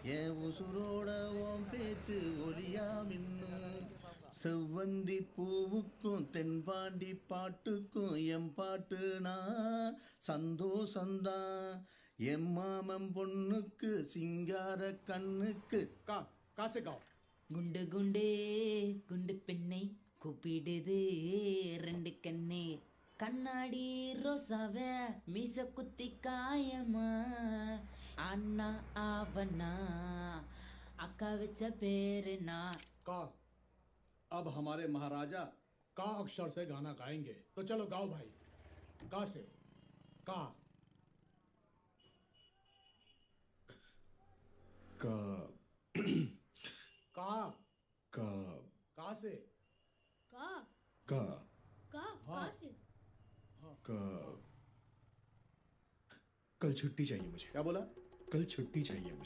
என் உசுரோட உன் பேச்சு ஒலியா மின்னும். செவ்வந்தி பூவுக்கும் தென்பாண்டி பாட்டுக்கும் என் பாட்டுனா சந்தோஷந்தான். என் மாமன் பொண்ணுக்கு சிங்கார கண்ணுக்கு कहाँ से गाओ? குண்டு குண்டே குண்டு பெண்ணை கூப்பிடுது ரெண்டு கண்ணே கண்ணாடி ரோசாவ மீச குத்தி காயமா அண்ணா ஆவண்ணா அக்கா வச்ச பேருனா का अब हमारे महाराजा का अक्षर से गाना गाएंगे, तो चलो गाओ भाई। का से का का का का का से का का का हाँ। का से का कल छुट्टी चाहिए मुझे। क्या बोला? कल छुट्टी चाहिए मुझे।